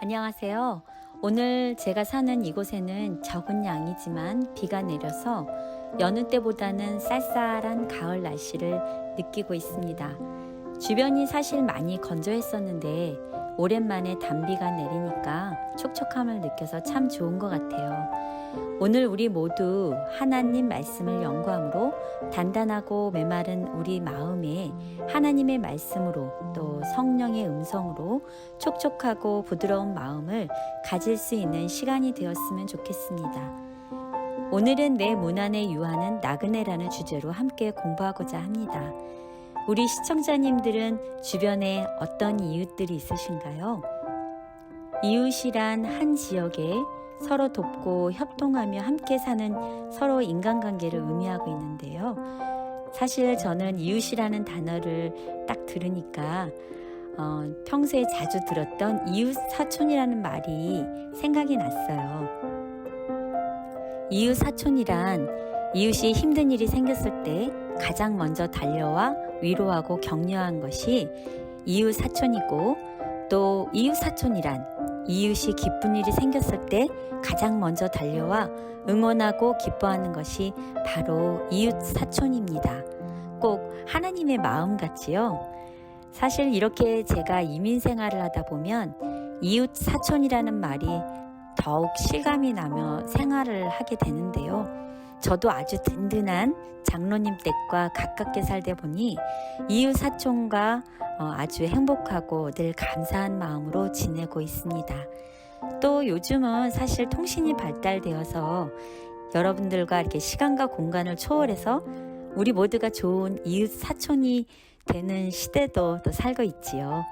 안녕하세요. 오늘 제가 사는 이곳에는 적은 양이지만 비가 내려서 여느 때보다는 쌀쌀한 가을 날씨를 느끼고 있습니다. 주변이 사실 많이 건조했었는데 오랜만에 단비가 내리니까 촉촉함을 느껴서 참 좋은 것 같아요. 오늘 우리 모두 하나님 말씀을 연구함으로 단단하고 메마른 우리 마음에 하나님의 말씀으로 또 성령의 음성으로 촉촉하고 부드러운 마음을 가질 수 있는 시간이 되었으면 좋겠습니다. 오늘은 내 문 안에 유하는 나그네라는 주제로 함께 공부하고자 합니다. 우리 시청자님들은 주변에 어떤 이웃들이 있으신가요? 이웃이란 한 지역에 서로 돕고 협동하며 함께 사는 서로 인간관계를 의미하고 있는데요. 사실 저는 이웃이라는 단어를 딱 들으니까 평소에 자주 들었던 이웃 사촌이라는 말이 생각이 났어요. 이웃 사촌이란 이웃이 힘든 일이 생겼을 때 가장 먼저 달려와 위로하고 격려한 것이 이웃 사촌이고, 또 이웃 사촌이란 이웃이 기쁜 일이 생겼을 때 가장 먼저 달려와 응원하고 기뻐하는 것이 바로 이웃 사촌입니다. 꼭 하나님의 마음 같지요? 사실 이렇게 제가 이민 생활을 하다 보면 이웃 사촌이라는 말이 더욱 실감이 나며 생활을 하게 되는데요. 저도 아주 든든한 장로님 댁과 가깝게 살다 보니 이웃 사촌과 아주 행복하고 늘 감사한 마음으로 지내고 있습니다. 또 요즘은 사실 통신이 발달되어서 여러분들과 이렇게 시간과 공간을 초월해서 우리 모두가 좋은 이웃 사촌이 되는 시대도 또 살고 있지요.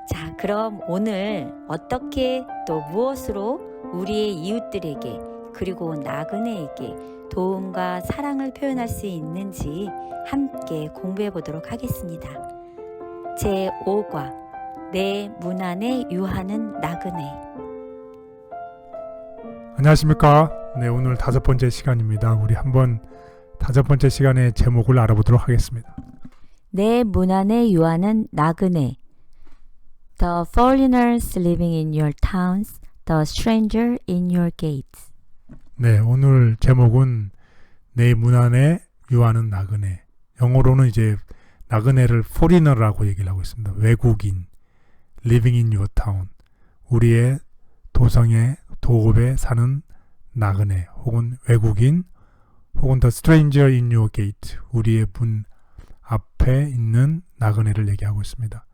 자, 그럼 오늘 어떻게 또 무엇으로 우리의 이웃들에게 그리고 나그네에게 도움과 사랑을 표현할 수 있는지 함께 공부해 보도록 하겠습니다. 제5과 내 문 안에 유하는 나그네. 안녕하십니까. 네, 오늘 5번째 시간입니다. 우리 한번 5번째 시간의 제목을 알아보도록 하겠습니다. 내 문 안에 유하는 나그네. The foreigners living in your towns, the stranger in your gates. 네, 오늘 제목은 내 문 안에 유하는 나그네. 영어로는 이제 나그네를 foreigner라고 얘기를 하고 있습니다. 외국인, living in your town. 우리의 도성에, 도읍에 사는 나그네 혹은 외국인 혹은 the stranger in your gate. 우리의 문 앞에 있는 나그네를 얘기하고 있습니다.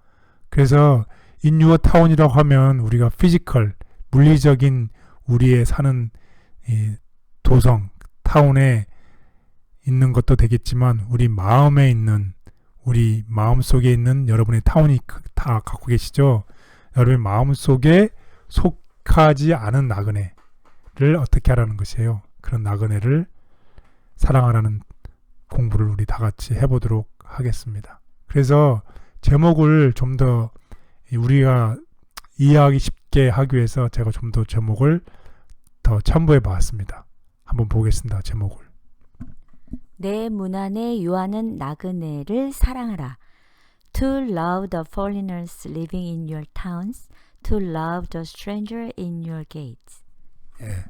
그래서 in your town이라고 하면 우리가 피지컬, 물리적인 우리의 사는 이 도성, 타운에 있는 것도 되겠지만 우리 마음에 있는, 우리 마음 속에 있는 여러분의 타운이 다 갖고 계시죠? 여러분의 마음 속에 속하지 않은 나그네를 어떻게 하라는 것이에요. 그런 나그네를 사랑하라는 공부를 우리 다 같이 해보도록 하겠습니다. 그래서 제목을 좀 더 우리가 이해하기 쉽게 하기 위해서 제가 좀 더 제목을 더 첨부해 봤습니다. 한번 보겠습니다. 제목을. 내 문 안에 유하는 나그네를 사랑하라. To love the foreigners living in your towns, to love the stranger in your gates. 예.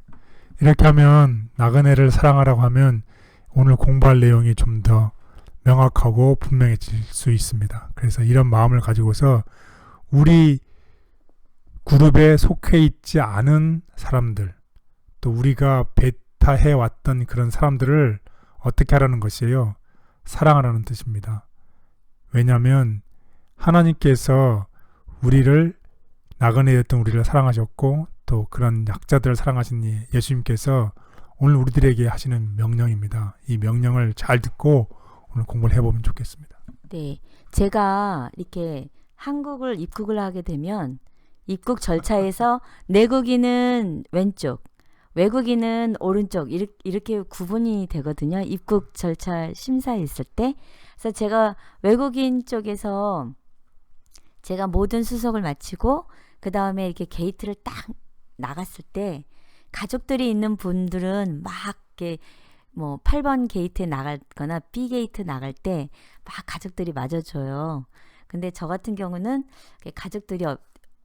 이렇게 하면 나그네를 사랑하라고 하면 오늘 공부할 내용이 좀 더 명확하고 분명해질 수 있습니다. 그래서 이런 마음을 가지고서 우리 그룹에 속해 있지 않은 사람들, 또 우리가 배타해 왔던 그런 사람들을 어떻게 하라는 것이에요? 사랑하라는 뜻입니다. 왜냐하면 하나님께서 우리를, 나그네였던 우리를 사랑하셨고 또 그런 약자들을 사랑하신 예수님께서 오늘 우리들에게 하시는 명령입니다. 이 명령을 잘 듣고 오늘 공부를 해보면 좋겠습니다. 네, 제가 이렇게 한국을 입국을 하게 되면 입국 절차에서 내국인은 왼쪽, 외국인은 오른쪽 이렇게 구분이 되거든요. 입국 절차 심사에 있을 때. 그래서 제가 외국인 쪽에서 제가 모든 수속을 마치고 그 다음에 이렇게 게이트를 딱 나갔을 때 가족들이 있는 분들은 막 이렇게 뭐 8번 게이트에 나가거나 B 게이트 나갈 때 막 가족들이 맞아줘요. 근데 저 같은 경우는 가족들이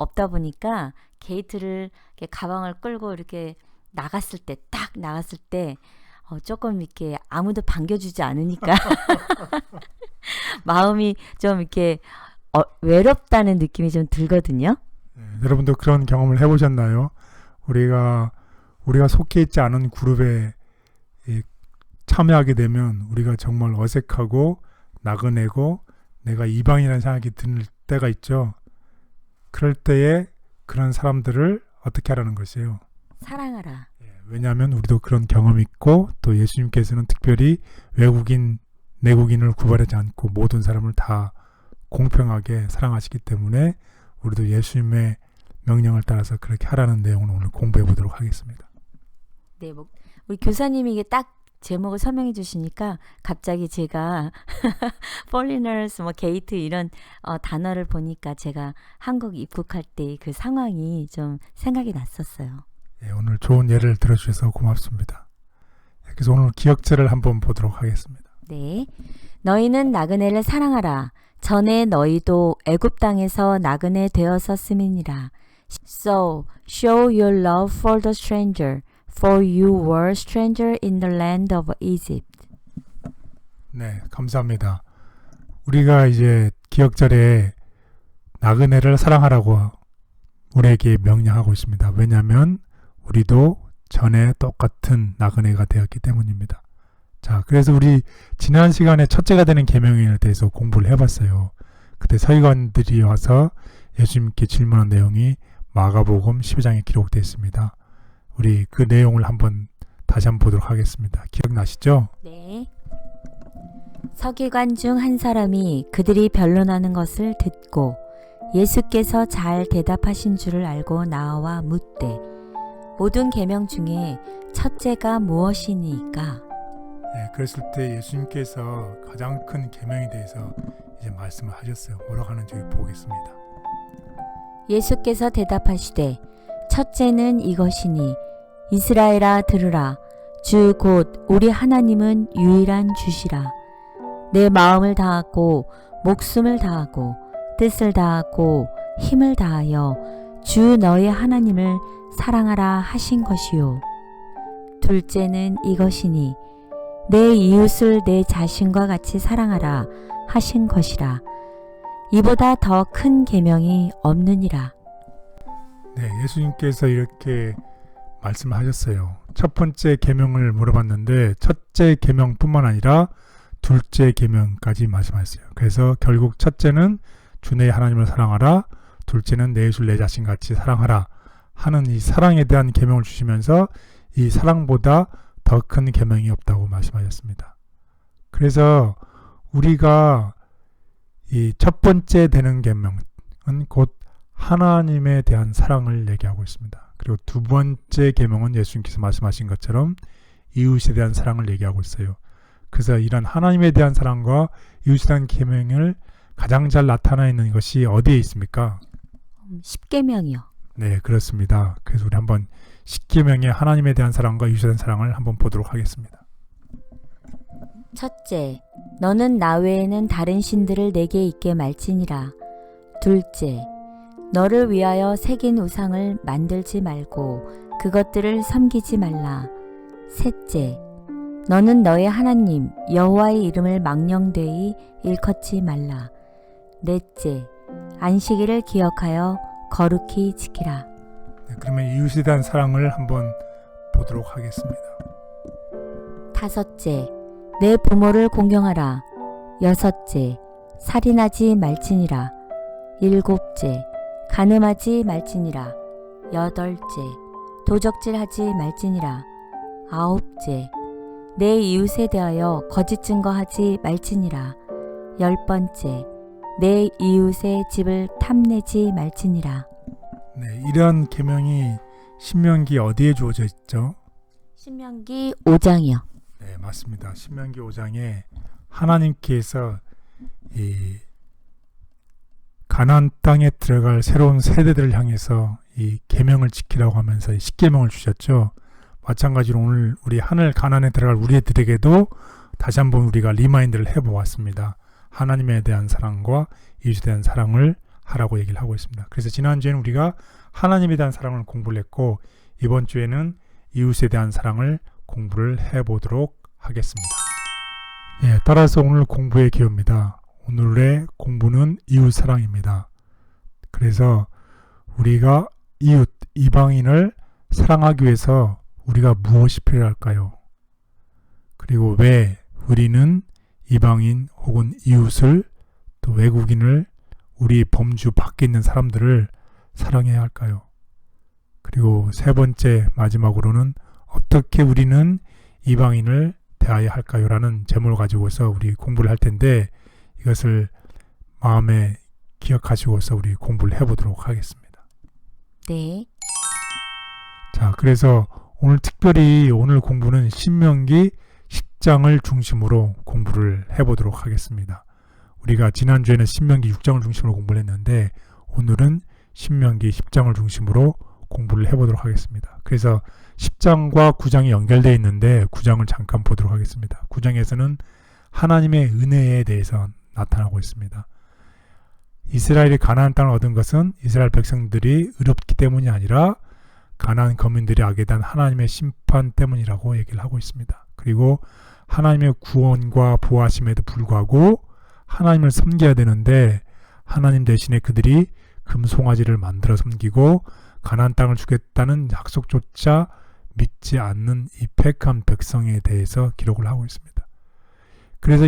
없다 보니까 게이트를 이렇게 가방을 끌고 이렇게 나갔을 때, 딱 나갔을 때 조금 이렇게 아무도 반겨주지 않으니까 마음이 좀 이렇게 외롭다는 느낌이 좀 들거든요. 여러분도 그런 경험을 해보셨나요? 우리가 속해 있지 않은 그룹에 참여하게 되면 우리가 정말 어색하고 나그네고 내가 이방이라는 생각이 들 때가 있죠. 그럴 때에 그런 사람들을 어떻게 하라는 것이에요? 사랑하라. 왜냐하면 우리도 그런 경험이 있고 또 예수님께서는 특별히 외국인, 내국인을 구별하지 않고 모든 사람을 다 공평하게 사랑하시기 때문에 우리도 예수님의 명령을 따라서 그렇게 하라는 내용을 오늘 공부해 보도록 하겠습니다. 네, 우리 교사님이 이게 딱 제목을 설명해 주시니까 갑자기 제가 foreigners, 게이트 이런 단어를 보니까 제가 한국 입국할 때 그 상황이 좀 생각이 났었어요. 예, 오늘 좋은 예를 들어주셔서 고맙습니다. 그래서 오늘 기억절을 한번 보도록 하겠습니다. 네, 너희는 나그네를 사랑하라. 전에 너희도 애굽 땅에서 나그네 되었었음이니라. So show your love for the stranger, for you were stranger in the land of Egypt. 네, 감사합니다. 우리가 이제 기억절에 나그네를 사랑하라고 우리에게 명령하고 있습니다. 왜냐하면 우리도 전에 똑같은 나그네가 되었기 때문입니다. 자, 그래서 우리 지난 시간에 첫째가 되는 계명에 대해서 공부를 해봤어요. 그때 서기관들이 와서 예수님께 질문한 내용이 마가복음 12장에 기록되어 있습니다. 우리 그 내용을 다시 한번 보도록 하겠습니다. 기억나시죠? 네. 서기관 중 한 사람이 그들이 변론하는 것을 듣고 예수께서 잘 대답하신 줄을 알고 나와 묻되 모든 계명 중에 첫째가 무엇이니까? 네, 그랬을 때 예수님께서 가장 큰 계명에 대해서 이제 말씀을 하셨어요. 뭐라고 하는지 보겠습니다. 예수께서 대답하시되 첫째는 이것이니 이스라엘아 들으라. 주 곧 우리 하나님은 유일한 주시라. 내 마음을 다하고 목숨을 다하고 뜻을 다하고 힘을 다하여 주 너의 하나님을 사랑하라 하신 것이요. 둘째는 이것이니 내 이웃을 내 자신과 같이 사랑하라 하신 것이라. 이보다 더 큰 계명이 없느니라. 네, 예수님께서 이렇게 말씀하셨어요. 첫 번째 계명을 물어봤는데 첫째 계명뿐만 아니라 둘째 계명까지 말씀하셨어요. 그래서 결국 첫째는 주 내 하나님을 사랑하라, 둘째는 내 이웃을 내 자신같이 사랑하라 하는 이 사랑에 대한 계명을 주시면서 이 사랑보다 더 큰 계명이 없다고 말씀하셨습니다. 그래서 우리가 이 첫 번째 되는 계명은 곧 하나님에 대한 사랑을 얘기하고 있습니다. 그리고 두 번째 계명은 예수님께서 말씀하신 것처럼 이웃에 대한 사랑을 얘기하고 있어요. 그래서 이런 하나님에 대한 사랑과 이웃에 대한 계명을 가장 잘 나타나 있는 것이 어디에 있습니까? 10계명이요. 네, 그렇습니다. 그래서 우리 한번 10계명의 하나님에 대한 사랑과 이웃에 대한 사랑을 한번 보도록 하겠습니다. 첫째, 너는 나 외에는 다른 신들을 내게 있게 말지니라. 둘째, 너를 위하여 새긴 우상을 만들지 말고 그것들을 섬기지 말라. 셋째, 너는 너의 하나님 여호와의 이름을 망령되이 일컫지 말라. 넷째, 안식일을 기억하여 거룩히 지키라. 네, 그러면 이웃에 대한 사랑을 한번 보도록 하겠습니다. 다섯째, 내 부모를 공경하라. 여섯째, 살인하지 말지니라. 일곱째, 간음하지 말지니라. 여덟째, 도적질하지 말지니라. 아홉째, 내 이웃에 대하여 거짓 증거하지 말지니라. 열번째, 내 이웃의 집을 탐내지 말지니라. 네, 이러한 계명이 신명기 어디에 주어져 있죠? 신명기 5장이요. 네, 맞습니다. 신명기 5장에 하나님께서 이 가나안 땅에 들어갈 새로운 세대들을 향해서 이 계명을 지키라고 하면서 10계명을 주셨죠. 마찬가지로 오늘 우리 하늘 가나안에 들어갈 우리들에게도 다시 한번 우리가 리마인드를 해보았습니다. 하나님에 대한 사랑과 이웃에 대한 사랑을 하라고 얘기를 하고 있습니다. 그래서 지난주에는 우리가 하나님에 대한 사랑을 공부를 했고 이번 주에는 이웃에 대한 사랑을 공부를 해보도록 하겠습니다. 예, 따라서 오늘 공부의 기호입니다. 오늘의 공부는 이웃 사랑입니다. 그래서 우리가 이웃, 이방인을 사랑하기 위해서 우리가 무엇이 필요할까요? 그리고 왜 우리는 이방인 혹은 이웃을 또 외국인을 우리 범주 밖에 있는 사람들을 사랑해야 할까요? 그리고 세 번째 마지막으로는 어떻게 우리는 이방인을 대해야 할까요? 라는 제목을 가지고서 우리 공부를 할 텐데 이것을 마음에 기억하시고서 우리 공부를 해보도록 하겠습니다. 네. 자, 그래서 오늘 특별히 오늘 공부는 신명기 10장을 중심으로 공부를 해보도록 하겠습니다. 우리가 지난주에는 신명기 6장을 중심으로 공부를 했는데 오늘은 신명기 10장을 중심으로 공부를 해보도록 하겠습니다. 그래서 10장과 9장이 연결되어 있는데 9장을 잠깐 보도록 하겠습니다. 9장에서는 하나님의 은혜에 대해서 나타나고 있습니다. 이스라엘이 가나안 땅을 얻은 것은 이스라엘 백성들이 의롭기 때문이 아니라 가나안 거민들이 악에 대한 하나님의 심판 때문이라고 얘기를 하고 있습니다. 그리고 하나님의 구원과 보호하심에도 불구하고 하나님을 섬겨야 되는데 하나님 대신에 그들이 금송아지를 만들어 섬기고 가나안 땅을 주겠다는 약속조차 믿지 않는 이 패역한 백성에 대해서 기록을 하고 있습니다. 그래서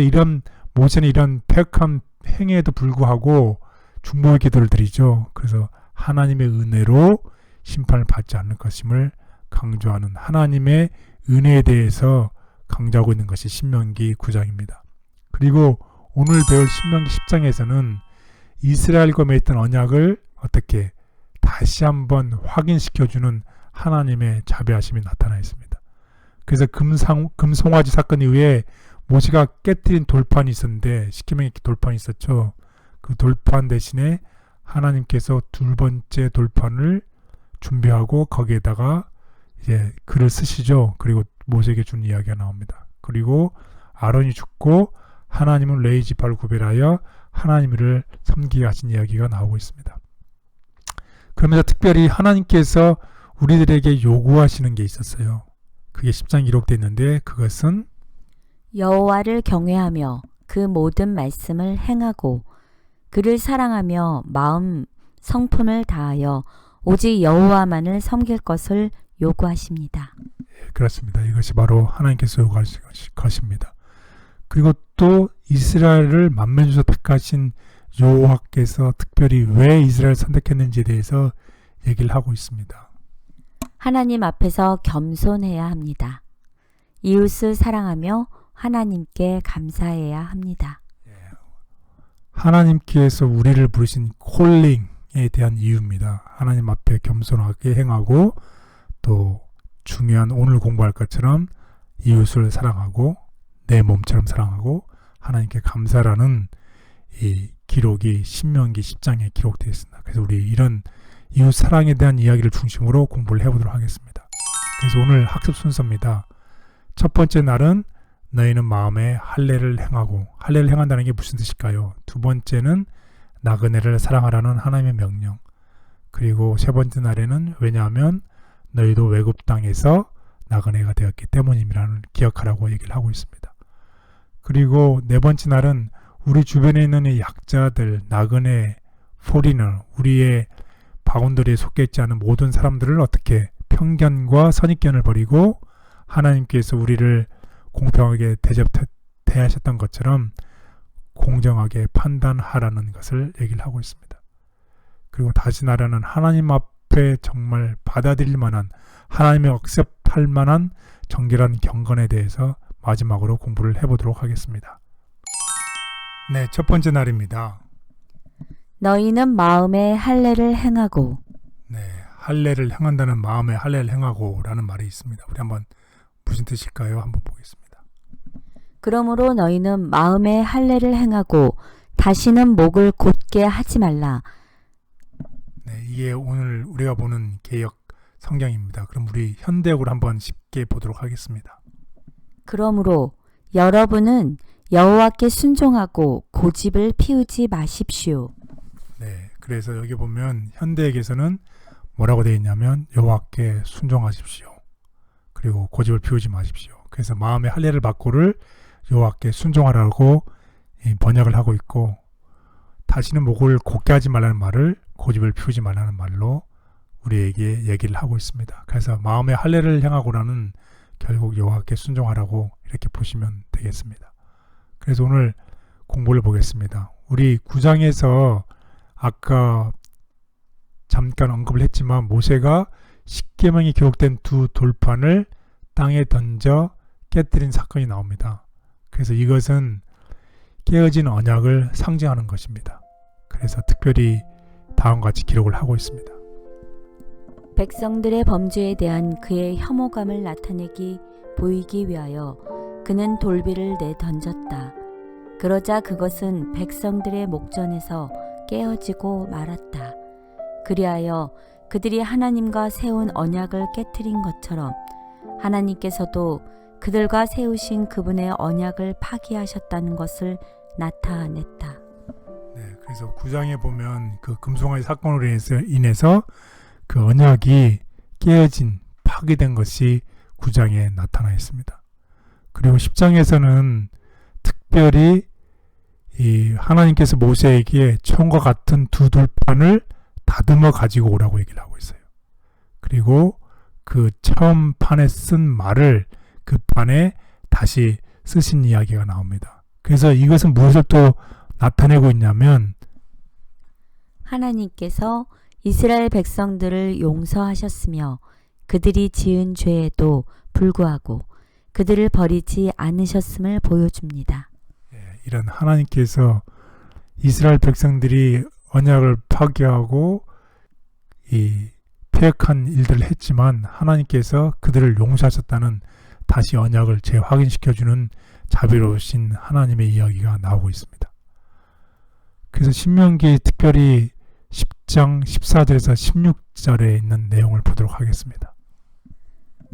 모세는 이런 패역한 행위에도 불구하고 중보의 기도를 드리죠. 그래서 하나님의 은혜로 심판을 받지 않을 것임을 강조하는 하나님의 은혜에 대해서 강조하고 있는 것이 신명기 9장입니다. 그리고 오늘 배울 신명기 10장에서는 이스라엘과 맺었던 언약을 어떻게 다시 한번 확인시켜주는 하나님의 자비하심이 나타나 있습니다. 그래서 금송아지 사건 이후에 모세가 깨뜨린 돌판이 있었는데 시케명에 돌판이 있었죠. 그 돌판 대신에 하나님께서 두 번째 돌판을 준비하고 거기에다가 이제 글을 쓰시죠. 그리고 모세에게 준 이야기가 나옵니다. 그리고 아론이 죽고 하나님은 레위 지파를 구별하여 하나님을 섬기게 하신 이야기가 나오고 있습니다. 그러면서 특별히 하나님께서 우리들에게 요구하시는 게 있었어요. 그게 10장에 기록되어 있는데 그것은 여호와를 경외하며 그 모든 말씀을 행하고 그를 사랑하며 마음 성품을 다하여 오직 여호와만을 섬길 것을 요구하십니다. 그렇습니다. 이것이 바로 하나님께서 요구하신 것입니다. 그리고 또 이스라엘을 만민으로 택하신 여호와께서 특별히 왜 이스라엘을 선택했는지에 대해서 얘기를 하고 있습니다. 하나님 앞에서 겸손해야 합니다. 이웃을 사랑하며 하나님께 감사해야 합니다. 하나님께서 우리를 부르신 콜링에 대한 이유입니다. 하나님 앞에 겸손하게 행하고 또 중요한 오늘 공부할 것처럼 이웃을 사랑하고 내 몸처럼 사랑하고 하나님께 감사라는 이 기록이 신명기 10장에 기록되어 있습니다. 그래서 우리 이런 이웃 사랑에 대한 이야기를 중심으로 공부를 해보도록 하겠습니다. 그래서 오늘 학습 순서입니다. 첫 번째 날은 너희는 마음에 할례를 행하고, 할례를 행한다는 게 무슨 뜻일까요? 두 번째는 나그네를 사랑하라는 하나님의 명령. 그리고 세 번째 날에는 왜냐하면 너희도 외국 땅에서 나그네가 되었기 때문임이라는 기억하라고 얘기를 하고 있습니다. 그리고 네 번째 날은 우리 주변에 있는 이 약자들, 나그네, 포리너, 우리의 바운더리에 속해 있지 않은 모든 사람들을 어떻게 편견과 선입견을 버리고 하나님께서 우리를 공평하게 대하셨던 것처럼 공정하게 판단하라는 것을 얘기를 하고 있습니다. 그리고 다시 나라는 하나님 앞에 정말 받아들일 만한, 하나님의 억셉할 만한 정결한 경건에 대해서 마지막으로 공부를 해보도록 하겠습니다. 네, 첫 번째 날입니다. 너희는 마음에 할례를 행하고. 네, 할례를 행한다는 마음에 할례를 행하고 라는 말이 있습니다. 우리 한번 무슨 뜻일까요? 한번 보겠습니다. 그러므로 너희는 마음에 할례를 행하고 다시는 목을 곧게 하지 말라. 네, 이게 오늘 우리가 보는 개역 성경입니다. 그럼 우리 현대역으로 한번 쉽게 보도록 하겠습니다. 그러므로 여러분은 여호와께 순종하고 고집을 피우지 마십시오. 네, 그래서 여기 보면 현대에게서는 뭐라고 되어 있냐면 여호와께 순종하십시오. 그리고 고집을 피우지 마십시오. 그래서 마음의 할례를 받고를 여호와께 순종하라고 번역을 하고 있고, 다시는 목을 곧게 하지 말라는 말을 고집을 피우지 말라는 말로 우리에게 얘기를 하고 있습니다. 그래서 마음의 할례를 향하고라는 결국 여호와께 순종하라고 이렇게 보시면 되겠습니다. 그래서 오늘 공부를 보겠습니다. 우리 9장에서 아까 잠깐 언급을 했지만 모세가 십계명이 기록된 두 돌판을 땅에 던져 깨뜨린 사건이 나옵니다. 그래서 이것은 깨어진 언약을 상징하는 것입니다. 그래서 특별히 다음과 같이 기록을 하고 있습니다. 백성들의 범죄에 대한 그의 혐오감을 나타내기 보이기 위하여 그는 돌비를 내던졌다. 그러자 그것은 백성들의 목전에서 깨어지고 말았다. 그리하여 그들이 하나님과 세운 언약을 깨트린 것처럼 하나님께서도 그들과 세우신 그분의 언약을 파기하셨다는 것을 나타냈다. 네, 그래서 9장에 보면 그 금송아지 사건으로 인해서 그 언약이 깨어진, 파기된 것이 9장에 나타나 있습니다. 그리고 10장에서는 특별히 이 하나님께서 모세에게 총과 같은 두 돌판을 다듬어 가지고 오라고 얘기를 하고 있어요. 그리고 그 처음 판에 쓴 말을 그 판에 다시 쓰신 이야기가 나옵니다. 그래서 이것은 무엇을 또 나타내고 있냐면 하나님께서 이스라엘 백성들을 용서하셨으며 그들이 지은 죄에도 불구하고 그들을 버리지 않으셨음을 보여줍니다. 이런 하나님께서 이스라엘 백성들이 언약을 파괴하고 이 패역한 일들을 했지만 하나님께서 그들을 용서하셨다는 다시 언약을 재확인시켜주는 자비로우신 하나님의 이야기가 나오고 있습니다. 그래서 신명기 특별히 10장 14절에서 16절에 있는 내용을 보도록 하겠습니다.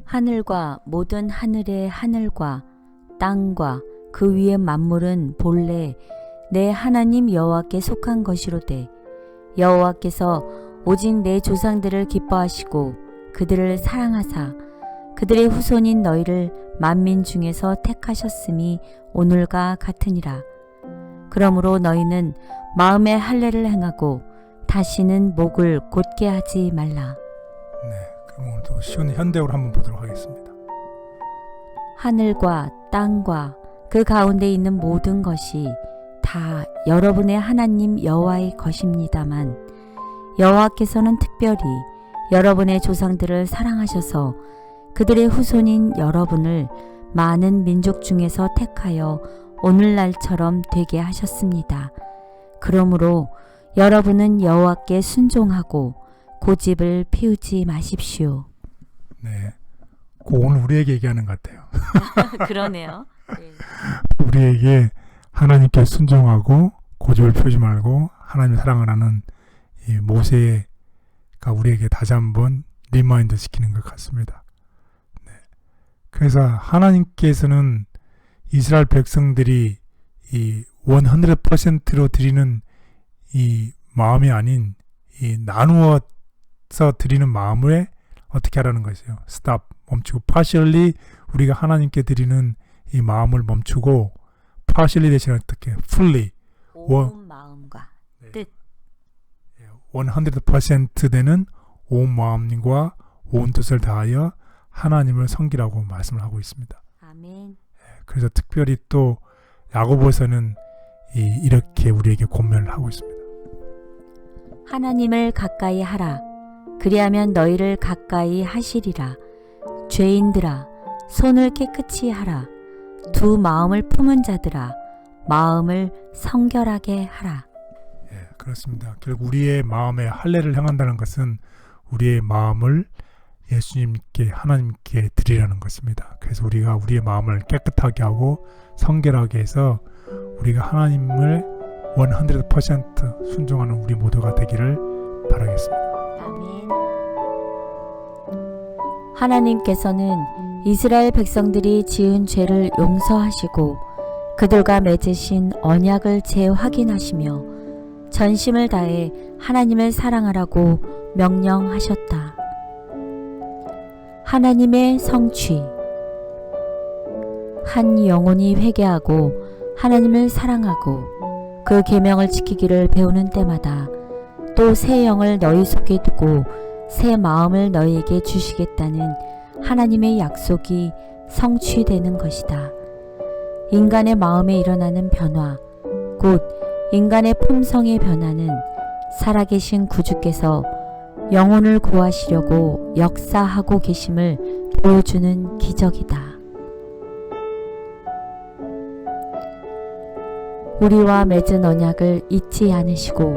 하늘과 모든 하늘의 하늘과 땅과 그 위의 만물은 본래 내 하나님 여호와께 속한 것이로되 여호와께서 오직 내 조상들을 기뻐하시고 그들을 사랑하사 그들의 후손인 너희를 만민 중에서 택하셨음이 오늘과 같으니라. 그러므로 너희는 마음의 할례를 행하고 다시는 목을 곧게 하지 말라. 네, 그럼 오늘도 쉬운 현대어로 한번 보도록 하겠습니다. 하늘과 땅과 그 가운데 있는 모든 것이 다 여러분의 하나님 여호와의 것입니다만 여호와께서는 특별히 여러분의 조상들을 사랑하셔서 그들의 후손인 여러분을 많은 민족 중에서 택하여 오늘날처럼 되게 하셨습니다. 그러므로 여러분은 여호와께 순종하고 고집을 피우지 마십시오. 네, 오늘 우리에게 얘기하는 것 같아요. 그러네요. 네. 우리에게 하나님께 순종하고 고집을 피우지 말고 하나님의 사랑을 하는 이 모세가 우리에게 다시 한번 리마인드 시키는 것 같습니다. 네. 그래서 하나님께서는 이스라엘 백성들이 이 100%로 드리는 이 마음이 아닌 이 나누어서 드리는 마음을 어떻게 하라는 것이에요. 스탑, 멈추고 partially 우리가 하나님께 드리는 이 마음을 멈추고 partially 대신 어떻게 fully 온 마음과 뜻 100% 되는 온 마음과 온 뜻을 다하여 하나님을 섬기라고 말씀을 하고 있습니다. 아멘. 그래서 특별히 또 야고보서는 이렇게 우리에게 권면을 하고 있습니다. 하나님을 가까이 하라. 그리하면 너희를 가까이 하시리라. 죄인들아, 손을 깨끗이 하라. 두 마음을 품은 자들아, 마음을 성결하게 하라. 예, 그렇습니다. 결국 우리의 마음에 할례를 행한다는 것은 우리의 마음을 예수님께 하나님께 드리라는 것입니다. 그래서 우리가 우리의 마음을 깨끗하게 하고 성결하게 해서 우리가 하나님을 100% 순종하는 우리 모두가 되기를 바라겠습니다. 아멘. 하나님께서는 이스라엘 백성들이 지은 죄를 용서하시고 그들과 맺으신 언약을 재확인하시며 전심을 다해 하나님을 사랑하라고 명령하셨다. 하나님의 성취. 한 영혼이 회개하고 하나님을 사랑하고 그 계명을 지키기를 배우는 때마다 또 새 영을 너희 속에 두고 새 마음을 너희에게 주시겠다는 하나님의 약속이 성취되는 것이다. 인간의 마음에 일어나는 변화, 곧 인간의 품성의 변화는 살아계신 구주께서 영혼을 구하시려고 역사하고 계심을 보여주는 기적이다. 우리와 맺은 언약을 잊지 않으시고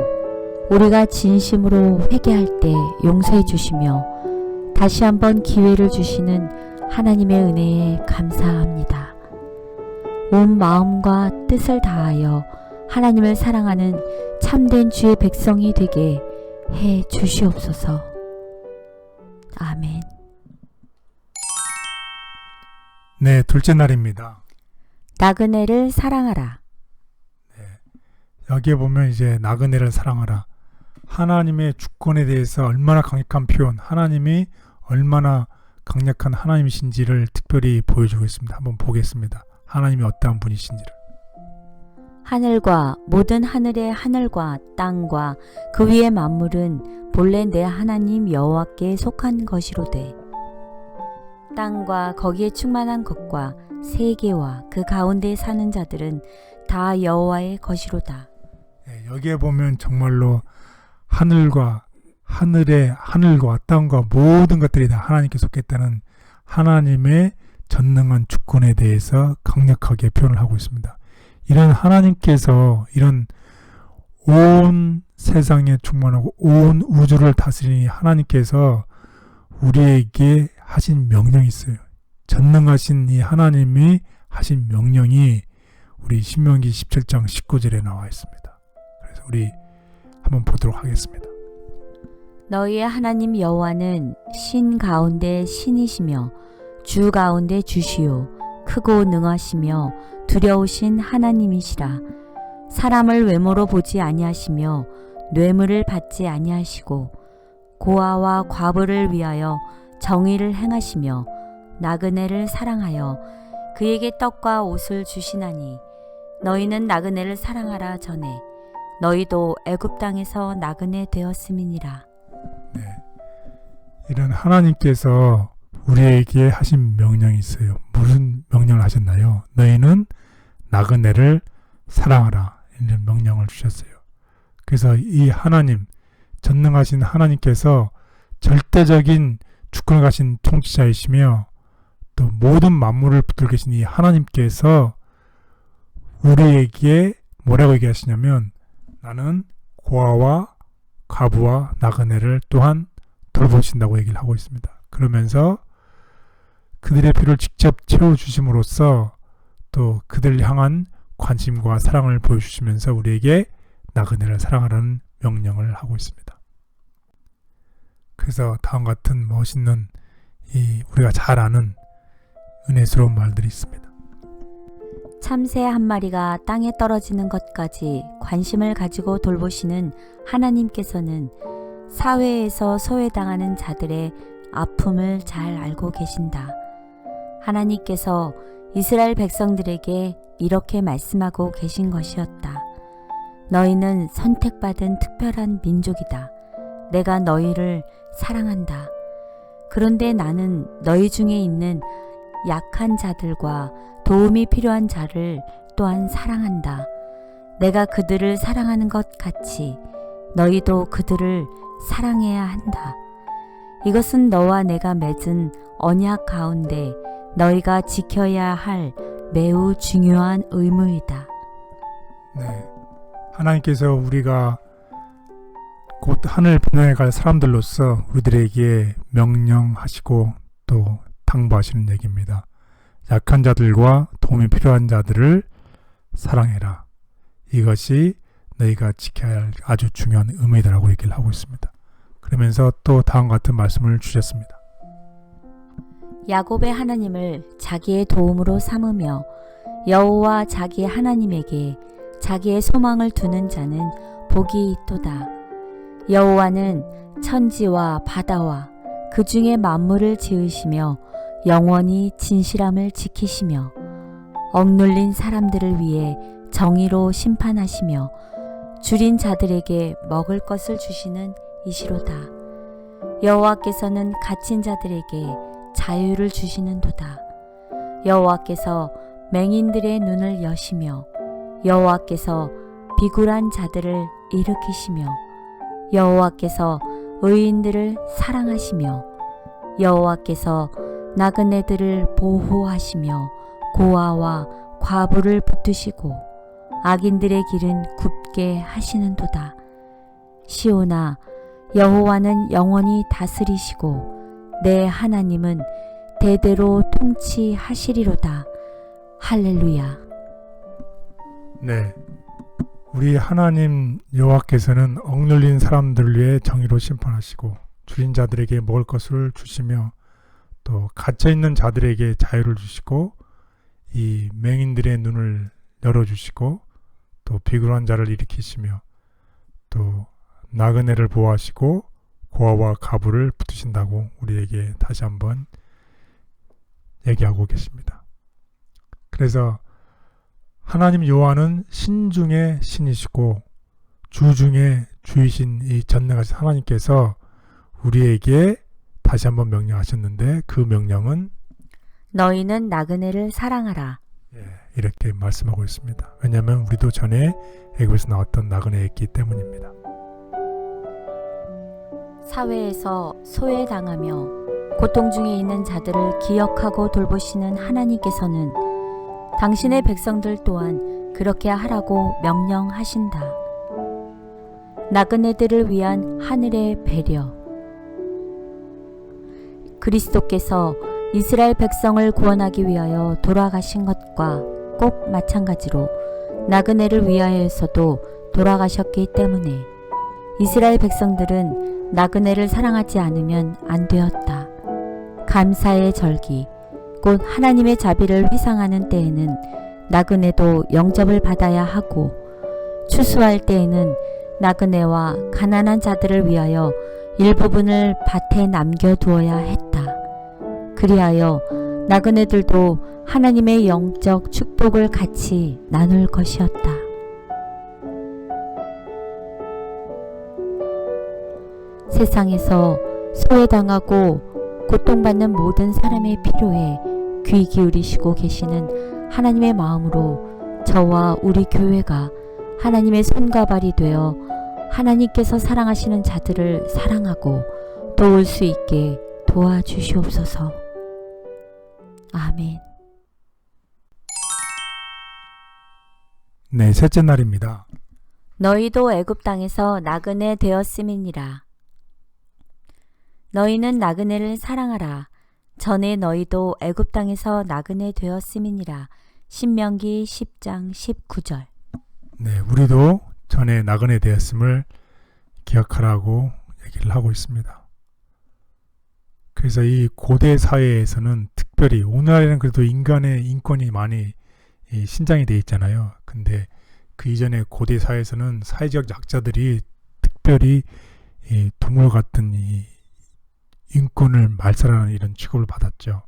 우리가 진심으로 회개할 때 용서해 주시며 다시 한번 기회를 주시는 하나님의 은혜에 감사합니다. 온 마음과 뜻을 다하여 하나님을 사랑하는 참된 주의 백성이 되게 해 주시옵소서. 아멘. 네, 둘째 날입니다. 나그네를 사랑하라. 여기에 보면 이제 나그네를 사랑하라. 하나님의 주권에 대해서 얼마나 강력한 표현, 하나님이 얼마나 강력한 하나님이신지를 특별히 보여주고 있습니다. 한번 보겠습니다. 하나님이 어떠한 분이신지를. 하늘과 모든 하늘의 하늘과 땅과 그 위의 만물은 본래 내 하나님 여호와께 속한 것이로되 땅과 거기에 충만한 것과 세계와 그 가운데 사는 자들은 다 여호와의 것이로다. 네, 여기에 보면 정말로 하늘과 하늘의 하늘과 땅과 모든 것들이 다 하나님께 속했다는 하나님의 전능한 주권에 대해서 강력하게 표현을 하고 있습니다. 이런 하나님께서 이런 온 세상에 충만하고 온 우주를 다스리는 하나님께서 우리에게 하신 명령이 있어요. 전능하신 이 하나님이 하신 명령이 우리 신명기 17장 19절에 나와 있습니다. 그래서 우리 한번 보도록 하겠습니다. 너희의 하나님 여호와는 신 가운데 신이시며 주 가운데 주시요 크고 능하시며 두려우신 하나님이시라. 사람을 외모로 보지 아니하시며 뇌물을 받지 아니하시고 고아와 과부를 위하여 정의를 행하시며 나그네를 사랑하여 그에게 떡과 옷을 주시나니 너희는 나그네를 사랑하라 전에 너희도 애굽 땅에서 나그네 되었음이니라. 네, 이런 하나님께서 우리에게 하신 명령이 있어요. 무슨 명령을 하셨나요? 너희는 나그네를 사랑하라. 이런 명령을 주셨어요. 그래서 이 하나님, 전능하신 하나님께서 절대적인 주권을 가진 통치자이시며 또 모든 만물을 붙들고 계신 이 하나님께서 우리에게 뭐라고 얘기하시냐면 나는 고아와 과부와 나그네를 또한 돌보신다고 얘기를 하고 있습니다. 그러면서 그들의 필요를 직접 채워주심으로써 또 그들을 향한 관심과 사랑을 보여주시면서 우리에게 나그네를 사랑하라는 명령을 하고 있습니다. 그래서 다음 같은 멋있는 우리가 잘 아는 은혜스러운 말들이 있습니다. 참새 한 마리가 땅에 떨어지는 것까지 관심을 가지고 돌보시는 하나님께서는 사회에서 소외당하는 자들의 아픔을 잘 알고 계신다. 하나님께서 이스라엘 백성들에게 이렇게 말씀하고 계신 것이었다. 너희는 선택받은 특별한 민족이다. 내가 너희를 사랑한다. 그런데 나는 너희 중에 있는 약한 자들과 도움이 필요한 자를 또한 사랑한다. 내가 그들을 사랑하는 것 같이 너희도 그들을 사랑해야 한다. 이것은 너와 내가 맺은 언약 가운데 너희가 지켜야 할 매우 중요한 의무이다. 네, 하나님께서 우리가 곧 하늘 분야에 갈 사람들로서 우리들에게 명령하시고 또 당부하시는 얘기입니다. 약한 자들과 도움이 필요한 자들을 사랑해라. 이것이 너희가 지켜야 할 아주 중요한 의무이다라고 얘기를 하고 있습니다. 그러면서 또 다음과 같은 말씀을 주셨습니다. 야곱의 하나님을 자기의 도움으로 삼으며 여호와 자기 하나님에게 자기의 소망을 두는 자는 복이 있도다. 여호와는 천지와 바다와 그 중에 만물을 지으시며 영원히 진실함을 지키시며 억눌린 사람들을 위해 정의로 심판하시며 줄인 자들에게 먹을 것을 주시는 이시로다. 여호와께서는 갇힌 자들에게 자유를 주시는도다. 여호와께서 맹인들의 눈을 여시며 여호와께서 비굴한 자들을 일으키시며 여호와께서 의인들을 사랑하시며 여호와께서 나그네들을 보호하시며 고아와 과부를 붙드시고 악인들의 길은 굽게 하시는도다. 시온아, 여호와는 영원히 다스리시고 내 하나님은 대대로 통치하시리로다. 할렐루야. 네, 우리 하나님 여호와께서는 억눌린 사람들을 위해 정의로 심판하시고 줄인 자들에게 먹을 것을 주시며 또 갇혀있는 자들에게 자유를 주시고 이 맹인들의 눈을 열어주시고 또 비굴한 자를 일으키시며 또 나그네를 보호하시고 고아와 과부를 붙드신다고 우리에게 다시 한번 얘기하고 계십니다. 그래서 하나님 여호와는 신 중에 신이시고 주 중에 주이신 이 전능하신 하나님께서 우리에게 다시 한번 명령하셨는데 그 명령은 너희는 나그네를 사랑하라. 이렇게 말씀하고 있습니다. 왜냐하면 우리도 전에 애굽에서 나왔던 나그네였기 때문입니다. 사회에서 소외당하며 고통 중에 있는 자들을 기억하고 돌보시는 하나님께서는 당신의 백성들 또한 그렇게 하라고 명령하신다. 나그네들을 위한 하늘의 배려. 그리스도께서 이스라엘 백성을 구원하기 위하여 돌아가신 것과 꼭 마찬가지로 나그네를 위하여서도 돌아가셨기 때문에 이스라엘 백성들은 나그네를 사랑하지 않으면 안 되었다. 감사의 절기, 곧 하나님의 자비를 회상하는 때에는 나그네도 영접을 받아야 하고 추수할 때에는 나그네와 가난한 자들을 위하여 일부분을 밭에 남겨두어야 했다. 그리하여 나그네들도 하나님의 영적 축복을 같이 나눌 것이었다. 세상에서 소외당하고 고통받는 모든 사람의 필요에 귀 기울이시고 계시는 하나님의 마음으로 저와 우리 교회가 하나님의 손과 발이 되어 하나님께서 사랑하시는 자들을 사랑하고 도울 수 있게 도와주시옵소서. 아멘. 네, 셋째 날입니다. 너희도 애굽 땅에서 나그네 되었음이니라. 너희는 나그네를 사랑하라. 전에 너희도 애굽 땅에서 나그네 되었음이니라. 신명기 10장 19절. 네, 우리도 전에 나그네 되었음을 기억하라고 얘기를 하고 있습니다. 그래서 이 고대 사회에서는 특별히 오늘날에는 그래도 인간의 인권이 많이 신장이 돼 있잖아요. 근데 그 이전에 고대 사회에서는 사회적 약자들이 특별히 이 동물 같은 이 인권을 말살하는 이런 취급을 받았죠.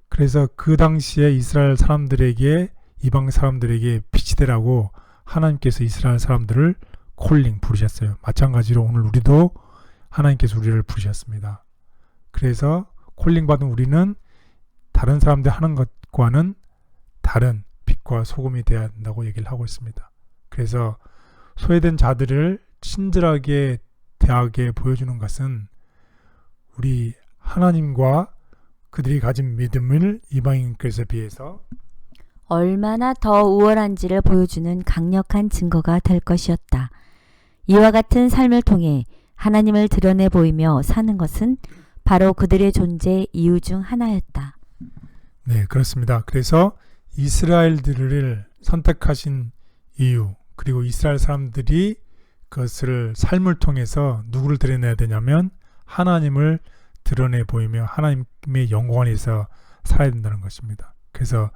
그래서 그 당시에 이스라엘 사람들에게 이방 사람들에게 빛이 되라고 하나님께서 이스라엘 사람들을 콜링 부르셨어요. 마찬가지로 오늘 우리도 하나님께서 우리를 부르셨습니다. 그래서 콜링 받은 우리는 다른 사람들 하는 것과는 다른 빛과 소금이 되어야 한다고 얘기를 하고 있습니다. 그래서 소외된 자들을 친절하게 대하게 보여주는 것은 우리 하나님과 그들이 가진 믿음을 이방인께서 비해서 얼마나 더 우월한지를 보여주는 강력한 증거가 될 것이었다. 이와 같은 삶을 통해 하나님을 드러내 보이며 사는 것은 바로 그들의 존재 이유 중 하나였다. 네, 그렇습니다. 그래서 이스라엘들을 선택하신 이유, 그리고 이스라엘 사람들이 그것을 삶을 통해서 누구를 드러내야 되냐면 하나님을 드러내 보이며 하나님의 영광 안에서 살아야 된다는 것입니다. 그래서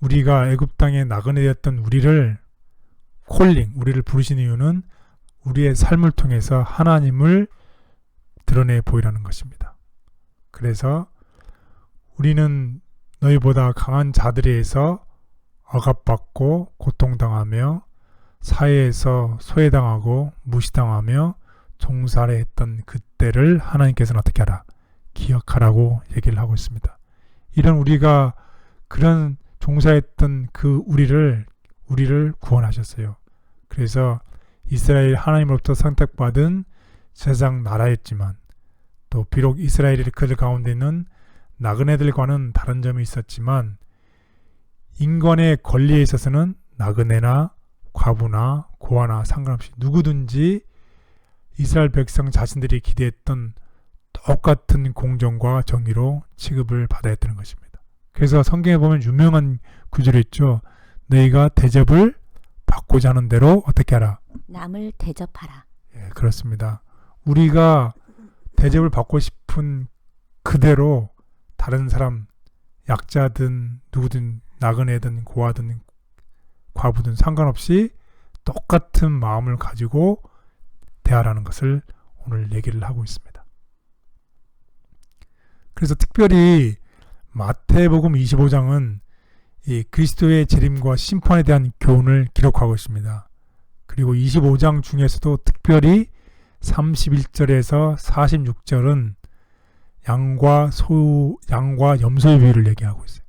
우리가 애굽 땅에 나그네였던 우리를 콜링, 우리를 부르신 이유는 우리의 삶을 통해서 하나님을 드러내 보이라는 것입니다. 그래서 우리는 너희보다 강한 자들에 의해서 억압받고 고통당하며 사회에서 소외당하고 무시당하며 종살이 했던 그때를 하나님께서는 어떻게 하라? 기억하라고 얘기를 하고 있습니다. 이런 우리가 그런 종사했던 그 우리를 구원하셨어요. 그래서 이스라엘 하나님으로부터 선택받은 세상 나라였지만 또 비록 이스라엘이 그들 가운데는 나그네들과는 다른 점이 있었지만 인간의 권리에 있어서는 나그네나 과부나 고아나 상관없이 누구든지 이스라엘 백성 자신들이 기대했던 똑같은 공정과 정의로 취급을 받아야 했다는 것입니다. 그래서 성경에 보면 유명한 구절이 있죠. 너희가 대접을 받고자 하는 대로 어떻게 하라? 남을 대접하라. 예, 그렇습니다. 우리가 대접을 받고 싶은 그대로 다른 사람, 약자든 누구든 나그네든 고아든 과부든 상관없이 똑같은 마음을 가지고 대하라는 것을 오늘 얘기를 하고 있습니다. 그래서 특별히 마태복음 25장은 이 그리스도의 재림과 심판에 대한 교훈을 기록하고 있습니다. 그리고 25장 중에서도 특별히 31절에서 46절은 양과 염소의 비유를 얘기하고 있어요.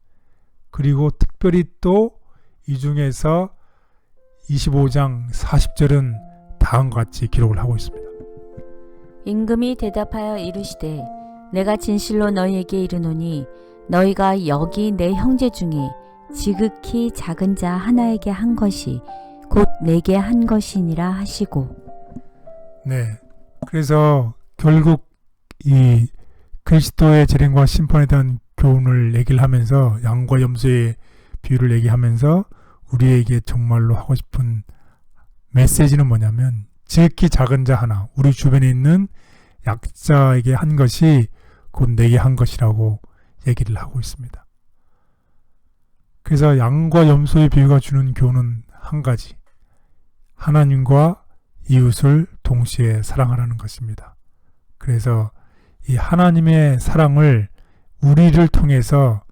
그리고 특별히 또 이 중에서 25장 40절은 다음과 같이 기록을 하고 있습니다. 임금이 대답하여 이르시되 내가 진실로 너희에게 이르노니 너희가 여기 내 형제 중에 지극히 작은 자 하나에게 한 것이 곧 내게 한 것이니라 하시고. 네, 그래서 결국 이 그리스도의 재림과 심판에 대한 교훈을 얘기를 하면서 양과 염소의 비유를 얘기하면서 우리에게 정말로 하고 싶은 메시지는 뭐냐면 지극히 작은 자 하나, 우리 주변에 있는 약자에게 한 것이 곧 내게 한 것이라고 얘기를 하고 있습니다. 그래서 양과 염소의 비유가 주는 교훈은 한 가지, 하나님과 이웃을 동시에 사랑하라는 것입니다. 그래서 이 하나님의 사랑을 우리를 통해서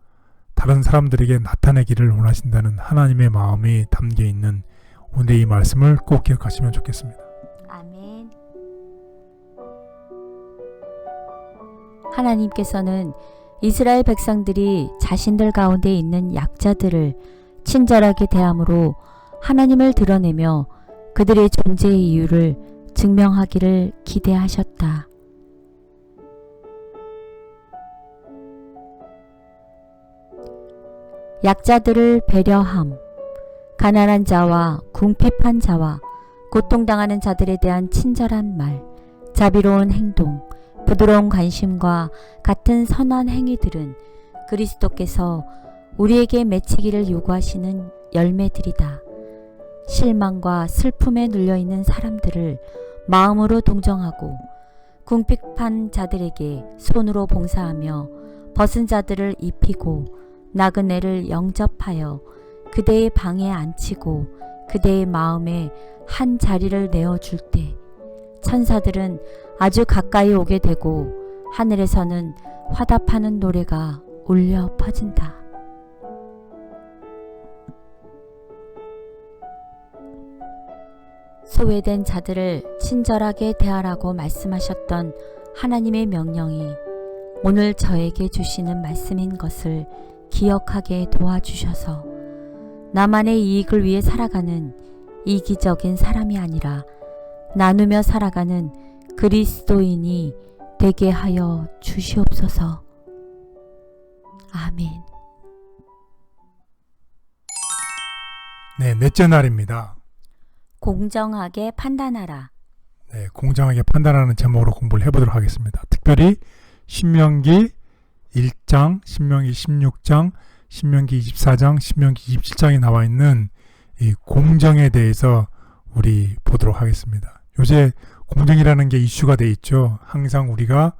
다른 사람들에게 나타내기를 원하신다는 하나님의 마음이 담겨 있는 오늘 이 말씀을 꼭 기억하시면 좋겠습니다. 아멘. 하나님께서는 이스라엘 백성들이 자신들 가운데 있는 약자들을 친절하게 대함으로 하나님을 드러내며 그들의 존재의 이유를 증명하기를 기대하셨다. 약자들을 배려함, 가난한 자와 궁핍한 자와 고통당하는 자들에 대한 친절한 말, 자비로운 행동, 부드러운 관심과 같은 선한 행위들은 그리스도께서 우리에게 맺히기를 요구하시는 열매들이다. 실망과 슬픔에 눌려있는 사람들을 마음으로 동정하고 궁핍한 자들에게 손으로 봉사하며 벗은 자들을 입히고 나그네를 영접하여 그대의 방에 앉히고 그대의 마음에 한 자리를 내어줄 때 천사들은 아주 가까이 오게 되고 하늘에서는 화답하는 노래가 울려 퍼진다. 소외된 자들을 친절하게 대하라고 말씀하셨던 하나님의 명령이 오늘 저에게 주시는 말씀인 것을 기억하게 도와주셔서 나만의 이익을 위해 살아가는 이기적인 사람이 아니라 나누며 살아가는 그리스도인이 되게 하여 주시옵소서. 아멘. 네, 넷째 날입니다. 공정하게 판단하라. 네, 공정하게 판단하는 제목으로 공부를 해보도록 하겠습니다. 특별히 신명기 1장, 신명기 16장, 신명기 24장, 신명기 27장에 나와 있는 이 공정에 대해서 우리 보도록 하겠습니다. 요새 공정이라는 게 이슈가 돼 있죠. 항상 우리가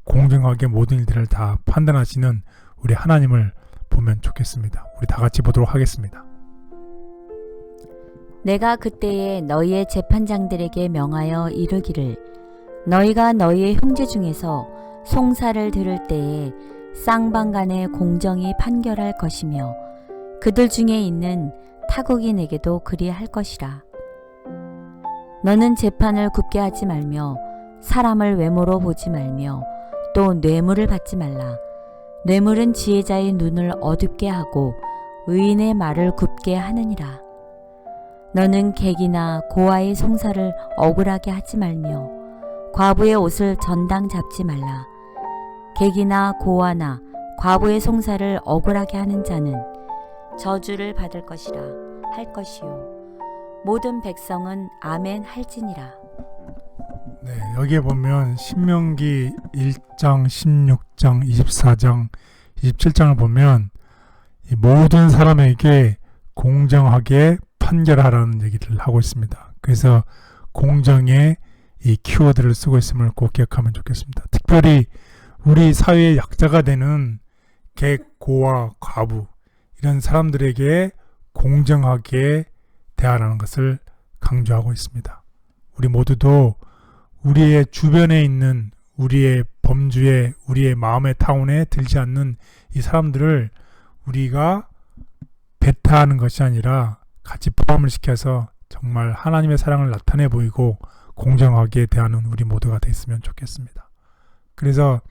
공정하게 모든 일들을 다 판단하시는 우리 하나님을 보면 좋겠습니다. 우리 다 같이 보도록 하겠습니다. 내가 그때에 너희의 재판장들에게 명하여 이르기를 너희가 너희의 형제 중에서 송사를 들을 때에 쌍방간에 공정히 판결할 것이며 그들 중에 있는 타국인에게도 그리할 것이라. 너는 재판을 굽게 하지 말며 사람을 외모로 보지 말며 또 뇌물을 받지 말라. 뇌물은 지혜자의 눈을 어둡게 하고 의인의 말을 굽게 하느니라. 너는 객이나 고아의 송사를 억울하게 하지 말며 과부의 옷을 전당 잡지 말라. 객이나 고아나 과부의 송사를 억울하게 하는 자는 저주를 받을 것이라 할 것이요 모든 백성은 아멘 할지니라. 네, 여기에 보면 신명기 1장, 16장, 24장, 27장을 보면 이 모든 사람에게 공정하게 판결하라는 얘기를 하고 있습니다. 그래서 공정의 이 키워드를 쓰고 있음을 꼭 기억하면 좋겠습니다. 특별히 우리 사회의 약자가 되는 객, 고아, 과부 이런 사람들에게 공정하게 대하라는 것을 강조하고 있습니다. 우리 모두도 우리의 주변에 있는 우리의 범주에 우리의 마음의 타운에 들지 않는 이 사람들을 우리가 배타하는 것이 아니라 같이 포함을 시켜서 정말 하나님의 사랑을 나타내 보이고 공정하게 대하는 우리 모두가 됐으면 좋겠습니다. 그래서